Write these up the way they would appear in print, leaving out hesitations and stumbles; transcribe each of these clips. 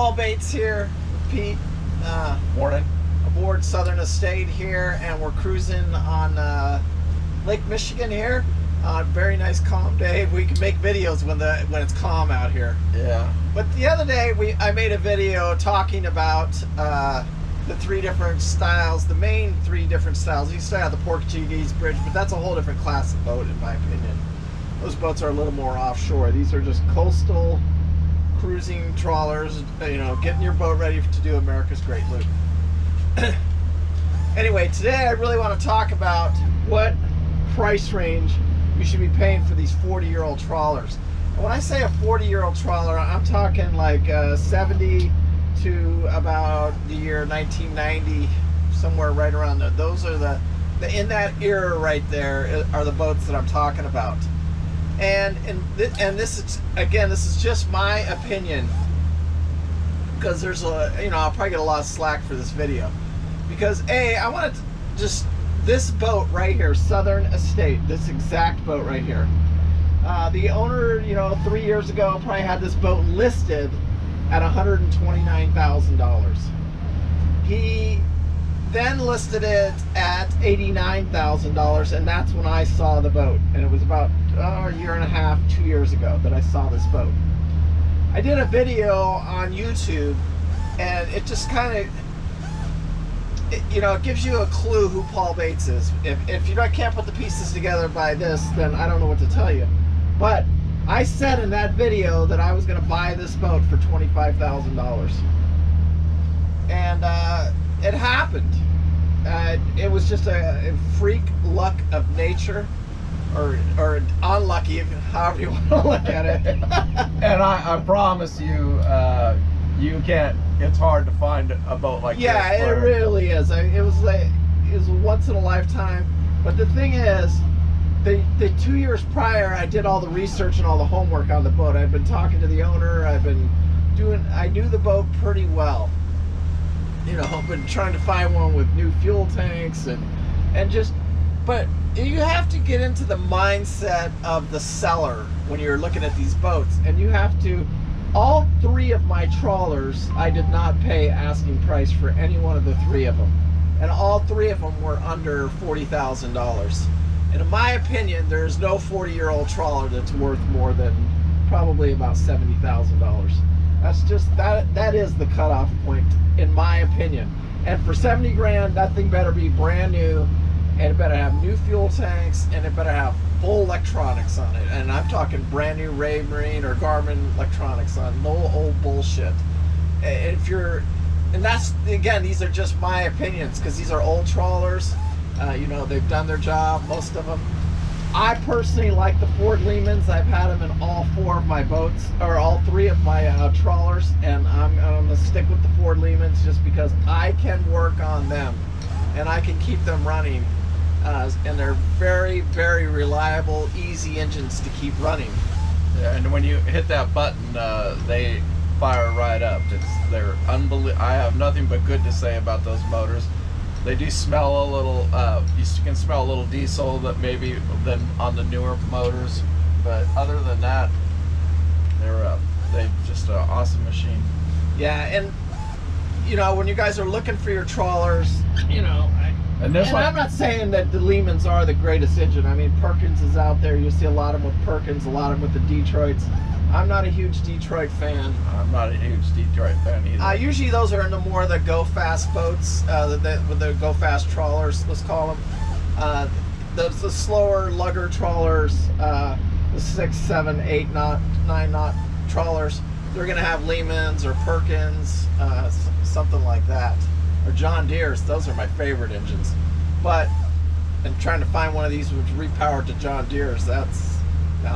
Paul Bates here, Pete. Morning. Aboard Southern Estate here, and we're cruising on Lake Michigan here. Very nice, calm day. We can make videos when it's calm out here. Yeah. But the other day, I made a video talking about the three different styles, the main three different styles. You still have the Portuguese bridge, but that's a whole different class of boat, in my opinion. Those boats are a little more offshore. These are just coastal cruising trawlers, you know, getting your boat ready to do America's Great Loop. Anyway, today I really want to talk about what price range you should be paying for these 40-year-old trawlers. And when I say a 40-year-old trawler, I'm talking like 70 to about the year 1990, somewhere right around there. Those are the in that era right there are the boats that I'm talking about. And this is, again, this is just my opinion, because there's I'll probably get a lot of slack for this video, because I want to just, this boat right here, Southern Estate, this exact boat right here, the owner, 3 years ago probably had this boat listed at $129,000. He then listed it at $89,000, and that's when I saw the boat, and it was about a year and a half, 2 years ago that I saw this boat. I did a video on YouTube, and it just kind of, it gives you a clue who Paul Bates is. If you can't put the pieces together by this, then I don't know what to tell you. But I said in that video that I was going to buy this boat for $25,000, and it happened. It was just a freak luck of nature, or unlucky, however you want to look at it. And I promise you, you can't. It's hard to find a boat like this. Yeah, it really is. It was once in a lifetime. But the thing is, the 2 years prior, I did all the research and all the homework on the boat. I've been talking to the owner. I knew the boat pretty well. I've been trying to find one with new fuel tanks but you have to get into the mindset of the seller when you're looking at these boats, and you have to, all three of my trawlers, I did not pay asking price for any one of the three of them, and all three of them were under $40,000. And in my opinion, there's no 40-year-old trawler that's worth more than probably about $70,000. That's just, that is the cutoff point, in my opinion. And for 70 grand, that thing better be brand new, and it better have new fuel tanks, and it better have full electronics on it. And I'm talking brand new Ray Marine or Garmin electronics on, no old bullshit. And that's, again, these are just my opinions, because these are old trawlers. They've done their job, most of them. I personally like the Ford Lehmans. I've had them in all four of my boats, or all three of my trawlers, and I'm going to stick with the Ford Lehmans just because I can work on them and I can keep them running, and they're very, very reliable, easy engines to keep running. Yeah, and when you hit that button, they fire right up. They're unbelievable. I have nothing but good to say about those motors. They do smell a little, you can smell a little diesel that maybe than on the newer motors, but other than that, they're just an awesome machine. Yeah, and when you guys are looking for your trawlers, I'm not saying that the Lehmans are the greatest engine. I mean, Perkins is out there. You see a lot of them with Perkins, a lot of them with the Detroits. I'm not a huge Detroit fan. I'm not a huge Detroit fan either. Usually those are in the more the go-fast boats, with the go-fast trawlers, let's call them. The slower lugger trawlers, the 6, 7, 8 knot, 9 knot trawlers, they're going to have Lehmans or Perkins, something like that. Or John Deere's. Those are my favorite engines. But, and trying to find one of these which repowered to John Deere's, now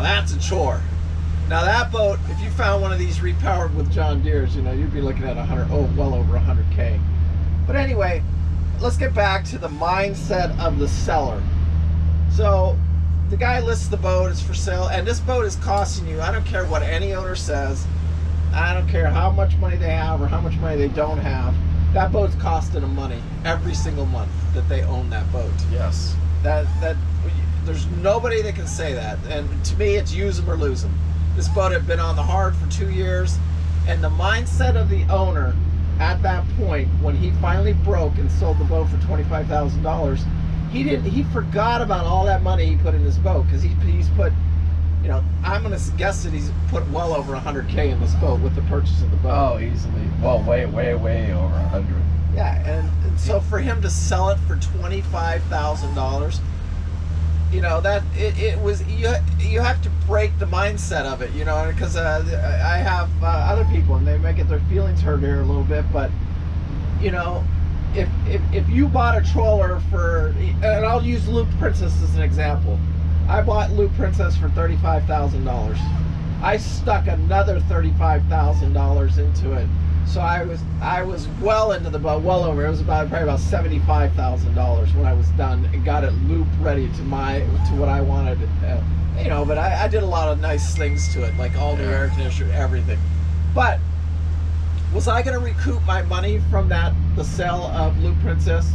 that's a chore. Now that boat, if you found one of these repowered with John Deere's, you'd be looking at well over 100K. But anyway, let's get back to the mindset of the seller. So the guy lists the boat, it's for sale, and this boat is costing you, I don't care what any owner says, I don't care how much money they have or how much money they don't have, that boat's costing them money every single month that they own that boat. Yes. There's nobody that can say that, and to me it's use them or lose them. This boat had been on the hard for 2 years. And the mindset of the owner at that point, when he finally broke and sold the boat for $25,000, he forgot about all that money he put in his boat, because he's put, you know, I'm gonna guess that he's put well over $100K in this boat with the purchase of the boat. Oh, easily. Well, way over 100. Yeah, and so for him to sell it for $25,000, you know, that it was, you have to break the mindset of it, you know, because I have other people and they may get their feelings hurt here a little bit, but you know, if you bought a trawler for, and I'll use Loop Princess as an example. I bought Loop Princess for $35,000. I stuck another $35,000 into it. So I was well into the boat, well over. It was probably about $75,000 when I was done and got it loop ready to what I wanted. You know, but I did a lot of nice things to it, like all new air conditioner, everything. But was I going to recoup my money from the sale of Loop Princess?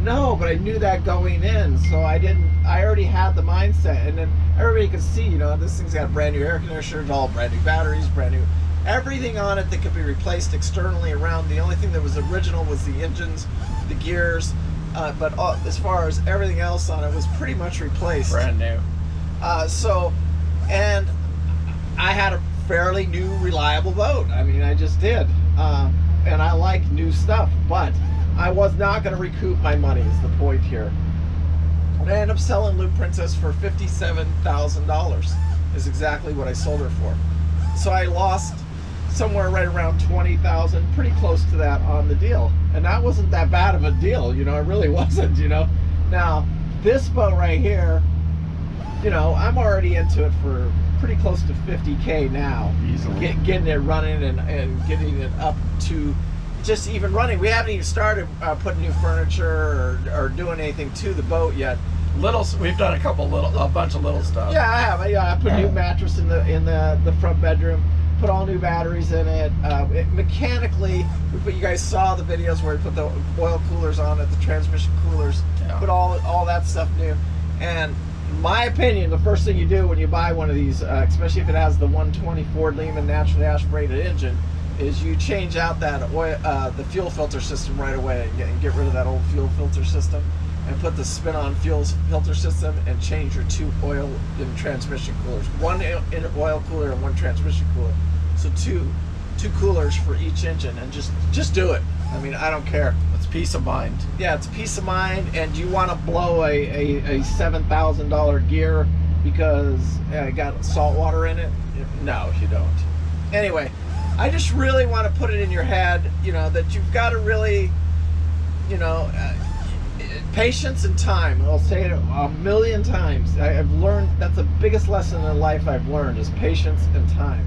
No, but I knew that going in, so I didn't. I already had the mindset, and then everybody could see, you know, this thing's got brand new air conditioners, all brand new batteries, brand new everything on it that could be replaced externally around. The only thing that was original was the engines, the gears, but as far as everything else on it was pretty much replaced. Brand new. So, and I had a fairly new, reliable boat. I mean, I just did. And I like new stuff, but I was not going to recoup my money is the point here. And I ended up selling Loop Princess for $57,000 is exactly what I sold her for. So I lost somewhere right around $20,000, pretty close to that on the deal. And that wasn't that bad of a deal, you know, it really wasn't, you know. Now, this boat right here, you know, I'm already into it for pretty close to $50K now. Easily. Getting it running and getting it up to just even running. We haven't even started putting new furniture or doing anything to the boat yet. We've done a bunch of little stuff. Yeah, I have. Yeah, I put a new mattress in the front bedroom. Put all new batteries in it. Mechanically, you guys saw the videos where we put the oil coolers on it, the transmission coolers. Yeah. Put all that stuff new. And in my opinion, the first thing you do when you buy one of these, especially if it has the 120 Ford Lehman naturally aspirated engine, is you change out that oil, the fuel filter system right away and get rid of that old fuel filter system and put the spin-on fuel filter system and change your 2 oil and transmission coolers. 1 oil cooler and 1 transmission cooler. So two coolers for each engine, and just do it. I mean, I don't care. It's peace of mind. Yeah, it's peace of mind. And you want to blow a $7,000 gear because it got salt water in it? No, you don't. Anyway, I just really want to put it in your head, you know, that you've got to really, you know, patience and time. I'll say it a million times. I've learned that's the biggest lesson in life I've learned is patience and time.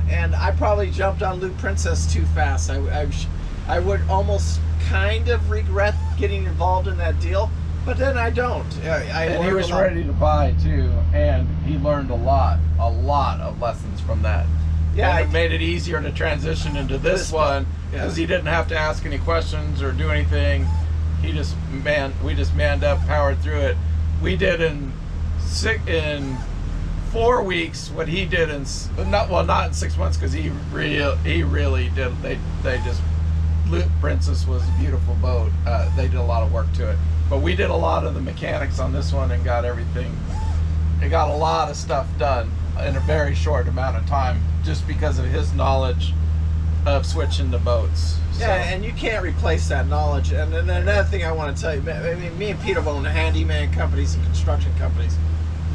And I probably jumped on Loop Princess too fast. I would almost kind of regret getting involved in that deal, but then I don't. And he was ready to buy too, and he learned a lot of lessons from that. Yeah, and it made it easier to transition into this one because he didn't have to ask any questions or do anything. We just manned up, powered through it. We did in 4 weeks what he did in not in 6 months, because he really did. They just, Loop Princess was a beautiful boat. They did a lot of work to it, but we did a lot of the mechanics on this one and got everything. It got a lot of stuff done in a very short amount of time, just because of his knowledge of switching the boats. Yeah, and you can't replace that knowledge. And then another thing I want to tell you, I mean, me and Pete have owned handyman companies and construction companies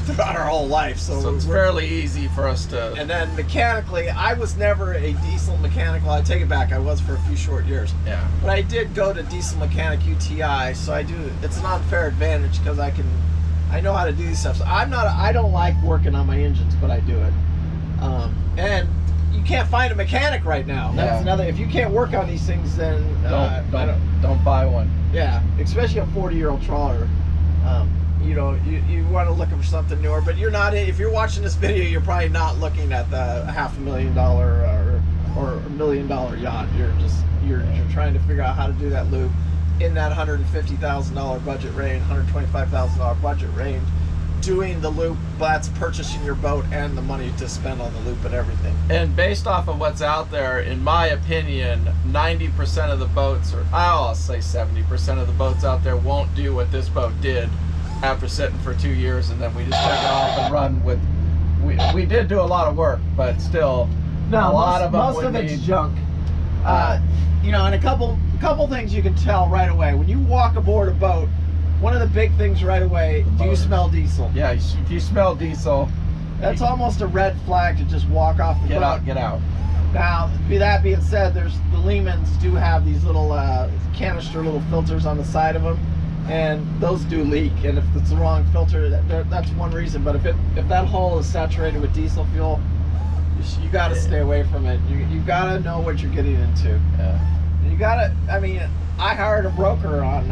throughout our whole life, so it's fairly easy for us to. And then mechanically, I was never a diesel mechanical. I take it back, I was for a few short years. Yeah. But I did go to diesel mechanic UTI, so I do. It's an unfair advantage because I know how to do these stuff. So I don't like working on my engines, but I do it. And you can't find a mechanic right now. That's another. If you can't work on these things, then don't buy one. Yeah, especially a 40-year-old trawler. You know, you want to look for something newer, but you're not. If you're watching this video, you're probably not looking at the $500,000 or $1 million yacht. You're trying to figure out how to do that loop in that $150,000 budget range, $125,000 budget range, doing the loop, that's purchasing your boat and the money to spend on the loop and everything. And based off of what's out there, in my opinion, 90% of the boats, or I'll say 70% of the boats out there won't do what this boat did after sitting for 2 years, and then we just took it off and run with. We did do a lot of work, but still, no, a lot of them most would of it's need, junk. You know, and a couple things you can tell right away when you walk aboard a boat. One of the big things right away, do you smell diesel? Yeah, if you smell diesel, that's almost a red flag to just walk off the boat. Get out. Now, that being said, the Lehmans do have these little canister little filters on the side of them, and those do leak. And if it's the wrong filter, that's one reason. But if that hull is saturated with diesel fuel, you got to stay away from it. You got to know what you're getting into. Yeah. You got to. I mean, I hired a broker on.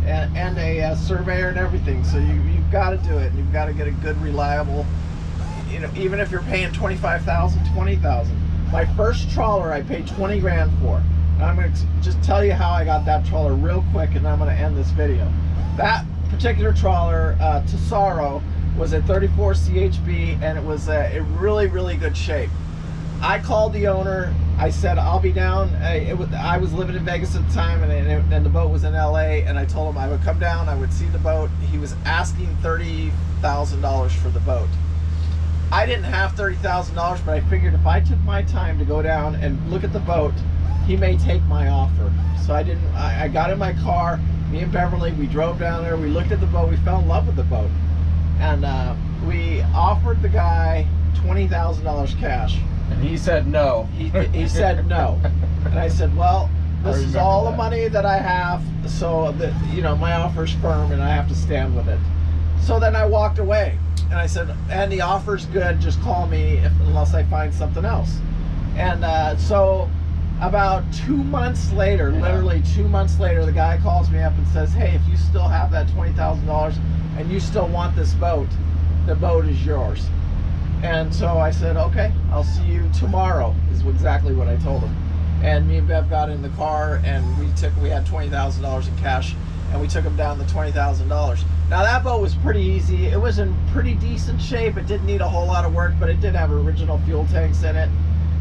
And a surveyor and everything, so you've got to do it, and you've got to get a good, reliable, you know, even if you're paying $25,000, $20,000. My first trawler I paid 20 grand for, and I'm going to just tell you how I got that trawler real quick, and I'm going to end this video. That particular trawler, Tesoro, was a 34 CHB, and it was in really, really good shape. I called the owner. I said, I'll be down. I was living in Vegas at the time, and the boat was in LA, and I told him I would come down, I would see the boat. He was asking $30,000 for the boat. I didn't have $30,000, but I figured if I took my time to go down and look at the boat, he may take my offer. So I got in my car, me and Beverly, we drove down there, we looked at the boat, we fell in love with the boat. And we offered the guy $20,000 cash. And he said no. He said no. And I said, well, this is all the money that I have, so that, you know, my offer's firm and I have to stand with it. So then I walked away, and I said, and the offer's good, just call me unless I find something else. And so about 2 months later, literally 2 months later, the guy calls me up and says, hey, if you still have that $20,000 and you still want this boat, the boat is yours. And so I said, okay, I'll see you tomorrow, is exactly what I told him. And me and Bev got in the car, and we had $20,000 in cash, and we took him down the $20,000. Now that boat was pretty easy. It was in pretty decent shape. It didn't need a whole lot of work, but it did have original fuel tanks in it.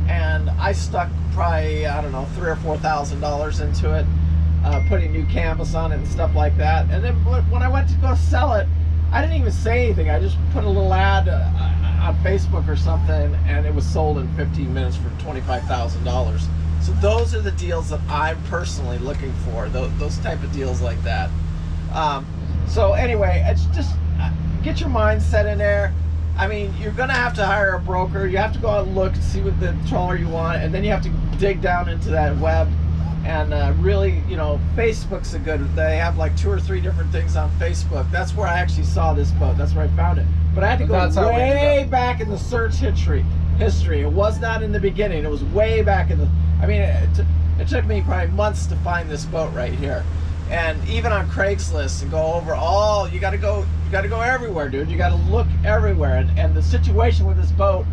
And I stuck probably, I don't know, $3,000 or $4,000 into it, putting new canvas on it and stuff like that. And then when I went to go sell it, I didn't even say anything. I just put a little ad on Facebook or something, and it was sold in 15 minutes for $25,000. So those are the deals that I'm personally looking for, those type of deals like that. So anyway, it's just get your mindset in there. I mean, you're gonna have to hire a broker. You have to go out and look and see what the trawler you want, and then you have to dig down into that web. And really, you know, Facebook's a good, they have like 2 or 3 different things on Facebook. That's where I actually saw this boat. That's where I found it. But I had to go way back in the search history. It was not in the beginning. It was way back in the, I mean, it took me probably months to find this boat right here. And even on Craigslist and go over all, you gotta go everywhere, dude. You gotta look everywhere. And the situation with this boat,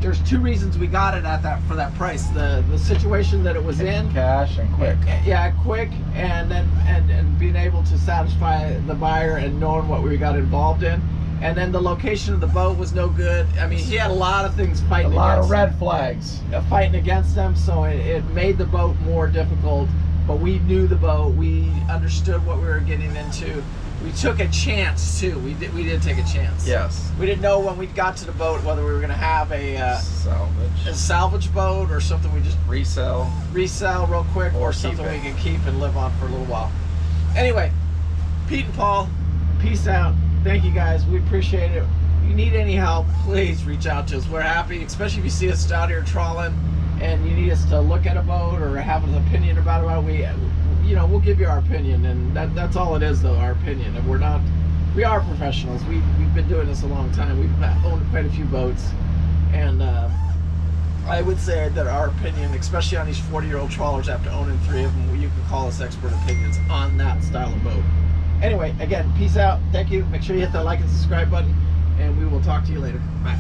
there's 2 reasons we got it at for that price. The situation that it was in, cash and quick. Yeah, quick, and then and being able to satisfy the buyer and knowing what we got involved in. And then the location of the boat was no good. I mean, he had a lot of things fighting against him. A lot of red flags. Fighting against them, so it made the boat more difficult. But we knew the boat. We understood what we were getting into. We took a chance too. We did take a chance. Yes. We didn't know when we got to the boat whether we were going to have a salvage boat or something we just resell real quick, or something we can keep and live on for a little while. Anyway, Pete and Paul, peace out. Thank you guys. We appreciate it. If you need any help, please reach out to us. We're happy, especially if you see us out here trawling and you need us to look at a boat or have an opinion about it. We'll give you our opinion, and that's all it is, though, our opinion. And we are professionals. We've been doing this a long time. We've owned quite a few boats, and I would say that our opinion, especially on these 40-year-old trawlers, after owning 3 of them, you can call us expert opinions on that style of boat. Anyway, again, peace out. Thank you. Make sure you hit that like and subscribe button, and we will talk to you later. Bye.